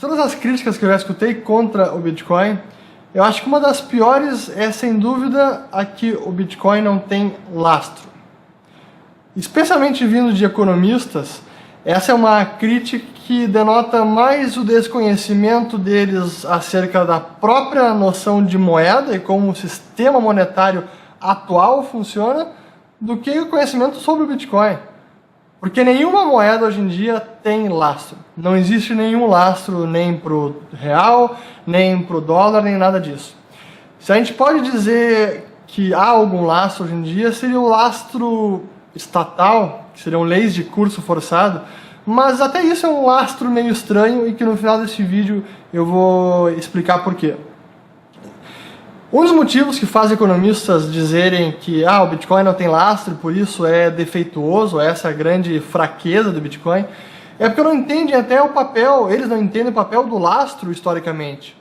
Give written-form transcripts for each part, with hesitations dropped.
todas as críticas que eu já escutei contra o Bitcoin, eu acho que uma das piores é, sem dúvida, a que o Bitcoin não tem lastro. Especialmente vindo de economistas, essa é uma crítica que denota mais o desconhecimento deles acerca da própria noção de moeda e como o sistema monetário atual funciona, do que o conhecimento sobre o Bitcoin. Porque nenhuma moeda hoje em dia tem lastro. Não existe nenhum lastro nem para o real, nem para o dólar, nem nada disso. Se a gente pode dizer que há algum lastro hoje em dia, seria o lastro estatal, que seriam leis de curso forçado, mas até isso é um lastro meio estranho e que no final desse vídeo eu vou explicar por quê. Um dos motivos que faz economistas dizerem que o Bitcoin não tem lastro, por isso é defeituoso, essa é a grande fraqueza do Bitcoin, é porque não entendem até o papel, eles não entendem o papel do lastro historicamente.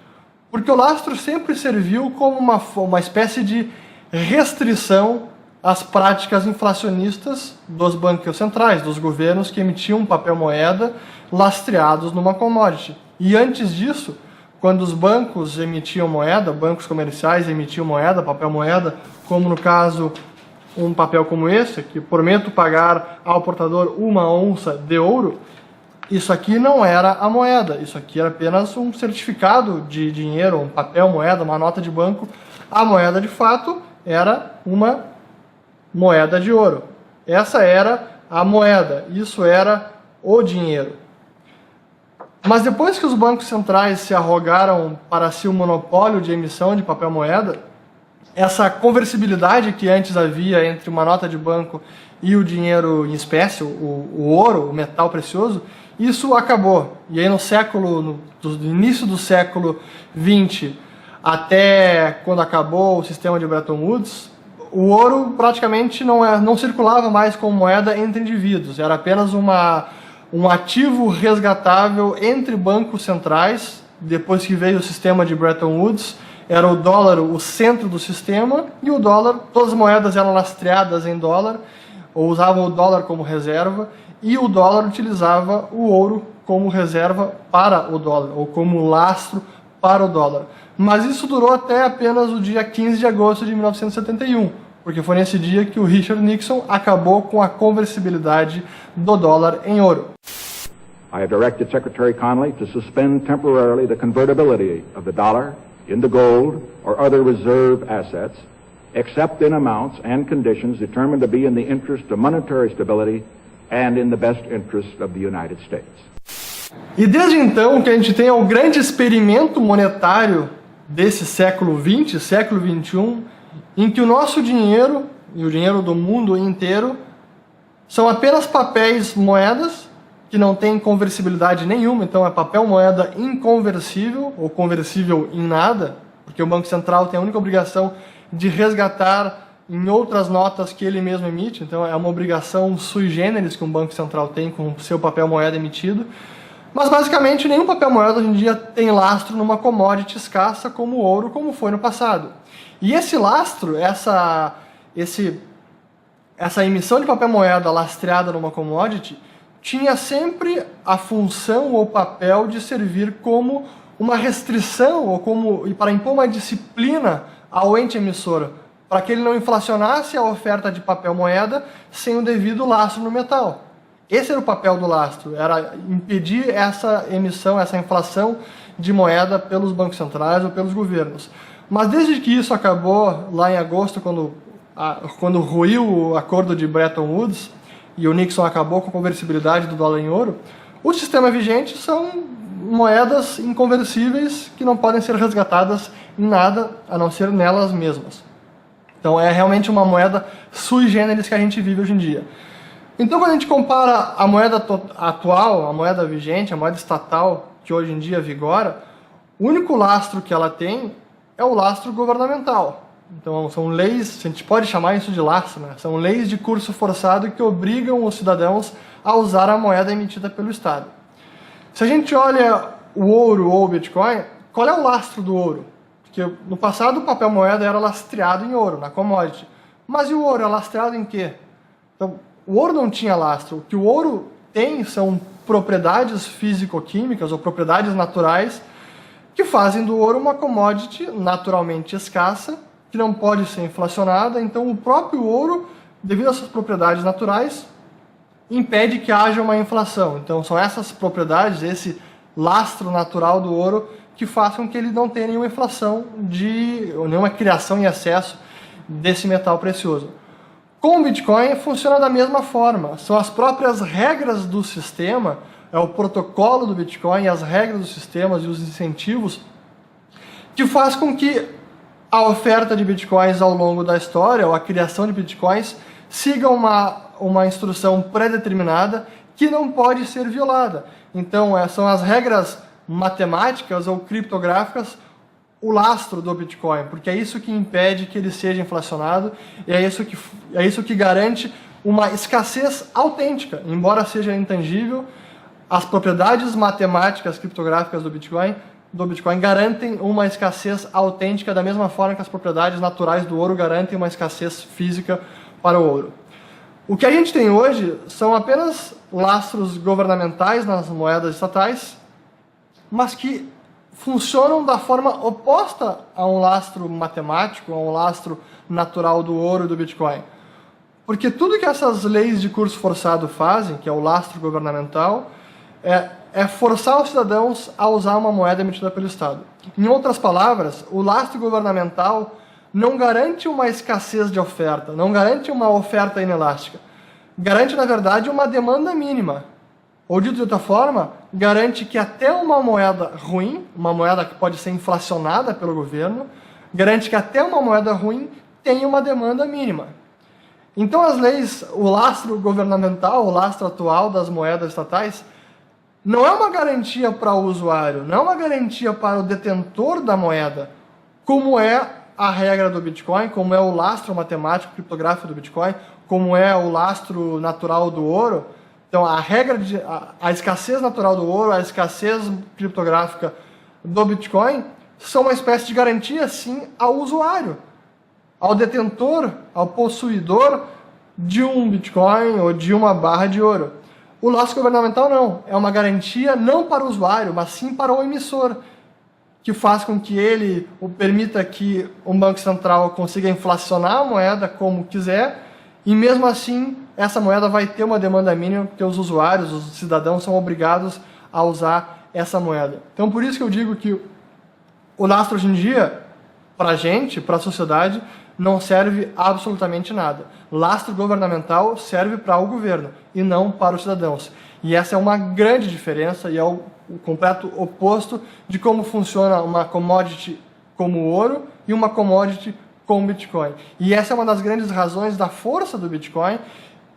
Porque o lastro sempre serviu como uma espécie de restrição às práticas inflacionistas dos bancos centrais, dos governos que emitiam papel moeda lastreados numa commodity. E antes disso, quando os bancos emitiam moeda, bancos comerciais emitiam moeda, papel moeda, como no caso um papel como esse, que prometo pagar ao portador 1 onça de ouro, isso aqui não era a moeda, isso aqui era apenas um certificado de dinheiro, um papel moeda, uma nota de banco. A moeda de fato era uma moeda de ouro. Essa era a moeda, isso era o dinheiro. Mas depois que os bancos centrais se arrogaram para si o monopólio de emissão de papel moeda, essa conversibilidade que antes havia entre uma nota de banco e o dinheiro em espécie, o ouro, o metal precioso, isso acabou. E aí do início do século XX até quando acabou o sistema de Bretton Woods, o ouro praticamente não circulava mais como moeda entre indivíduos, era apenas um ativo resgatável entre bancos centrais. Depois que veio o sistema de Bretton Woods, era o dólar o centro do sistema, e o dólar, todas as moedas eram lastreadas em dólar, ou usavam o dólar como reserva, e o dólar utilizava o ouro como reserva para o dólar, ou como lastro para o dólar. Mas isso durou até apenas o dia 15 de agosto de 1971, porque foi nesse dia que o Richard Nixon acabou com a conversibilidade do dólar em ouro. I have directed Secretary Connally to suspend temporarily the convertibility of the dollar into gold or other reserve assets, except in amounts and conditions determined to be in the interest of monetary stability and in the best interest of the United States. E desde então que a gente tem o grande experimento monetário desse século XX, século XXI, em que o nosso dinheiro e o dinheiro do mundo inteiro são apenas papéis moedas que não têm conversibilidade nenhuma, então é papel moeda inconversível ou conversível em nada, porque o Banco Central tem a única obrigação de resgatar em outras notas que ele mesmo emite, então é uma obrigação sui generis que um Banco Central tem com o seu papel moeda emitido. Mas basicamente nenhum papel moeda hoje em dia tem lastro numa commodity escassa como o ouro, como foi no passado. E esse lastro, essa emissão de papel moeda lastreada numa commodity, tinha sempre a função ou papel de servir como uma restrição ou para impor uma disciplina ao ente emissor, para que ele não inflacionasse a oferta de papel moeda sem o devido lastro no metal. Esse era o papel do lastro, era impedir essa emissão, essa inflação de moeda pelos bancos centrais ou pelos governos. Mas desde que isso acabou, lá em agosto, quando ruiu o acordo de Bretton Woods e o Nixon acabou com a conversibilidade do dólar em ouro, o sistema vigente são moedas inconversíveis que não podem ser resgatadas em nada a não ser nelas mesmas. Então é realmente uma moeda sui generis que a gente vive hoje em dia. Então, quando a gente compara a moeda atual, a moeda vigente, a moeda estatal que hoje em dia vigora, o único lastro que ela tem é o lastro governamental. Então, são leis, a gente pode chamar isso de lastro, né? São leis de curso forçado que obrigam os cidadãos a usar a moeda emitida pelo Estado. Se a gente olha o ouro ou o Bitcoin, qual é o lastro do ouro? Porque no passado o papel moeda era lastreado em ouro, na commodity. Mas e o ouro é lastreado em quê? Então, o ouro não tinha lastro. O que o ouro tem são propriedades físico-químicas ou propriedades naturais que fazem do ouro uma commodity naturalmente escassa, que não pode ser inflacionada. Então, o próprio ouro, devido às suas propriedades naturais, impede que haja uma inflação. Então, são essas propriedades, esse lastro natural do ouro, que fazem com que ele não tenha nenhuma inflação, ou nenhuma criação em excesso desse metal precioso. Com o Bitcoin, funciona da mesma forma. São as próprias regras do sistema, é o protocolo do Bitcoin, as regras dos sistemas e os incentivos, que faz com que a oferta de Bitcoins ao longo da história, ou a criação de Bitcoins, siga uma instrução pré-determinada que não pode ser violada. Então, são as regras matemáticas ou criptográficas o lastro do Bitcoin, porque é isso que impede que ele seja inflacionado, e é isso que garante uma escassez autêntica. Embora seja intangível, as propriedades matemáticas criptográficas do Bitcoin garantem uma escassez autêntica da mesma forma que as propriedades naturais do ouro garantem uma escassez física para o ouro. O que a gente tem hoje são apenas lastros governamentais nas moedas estatais, mas que funcionam da forma oposta a um lastro matemático, a um lastro natural do ouro e do Bitcoin. Porque tudo que essas leis de curso forçado fazem, que é o lastro governamental, é forçar os cidadãos a usar uma moeda emitida pelo Estado. Em outras palavras, o lastro governamental não garante uma escassez de oferta, não garante uma oferta inelástica. Garante, na verdade, uma demanda mínima. Ou, dito de outra forma, garante que até uma moeda ruim, uma moeda que pode ser inflacionada pelo governo, garante que até uma moeda ruim tenha uma demanda mínima. Então, as leis, o lastro governamental, o lastro atual das moedas estatais, não é uma garantia para o usuário, não é uma garantia para o detentor da moeda, como é a regra do Bitcoin, como é o lastro matemático criptográfico do Bitcoin, como é o lastro natural do ouro. Então, a escassez natural do ouro, a escassez criptográfica do Bitcoin são uma espécie de garantia, sim, ao usuário, ao detentor, ao possuidor de um Bitcoin ou de uma barra de ouro. O lastro governamental não, é uma garantia não para o usuário, mas sim para o emissor, que faz com que ele permita que um banco central consiga inflacionar a moeda como quiser, e mesmo assim essa moeda vai ter uma demanda mínima, porque os usuários, os cidadãos são obrigados a usar essa moeda. Então, por isso que eu digo que o lastro hoje em dia, para a gente, para a sociedade, não serve absolutamente nada. Lastro governamental serve para o governo e não para os cidadãos. E essa é uma grande diferença e é o completo oposto de como funciona uma commodity como o ouro e uma commodity como o Bitcoin. E essa é uma das grandes razões da força do Bitcoin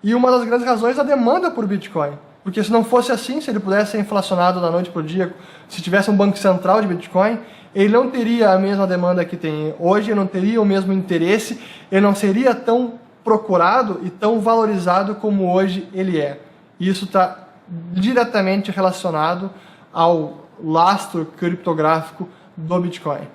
e uma das grandes razões da demanda por Bitcoin. Porque se não fosse assim, se ele pudesse ser inflacionado da noite para o dia, se tivesse um banco central de Bitcoin, ele não teria a mesma demanda que tem hoje, ele não teria o mesmo interesse, ele não seria tão procurado e tão valorizado como hoje ele é. E isso está diretamente relacionado ao lastro criptográfico do Bitcoin.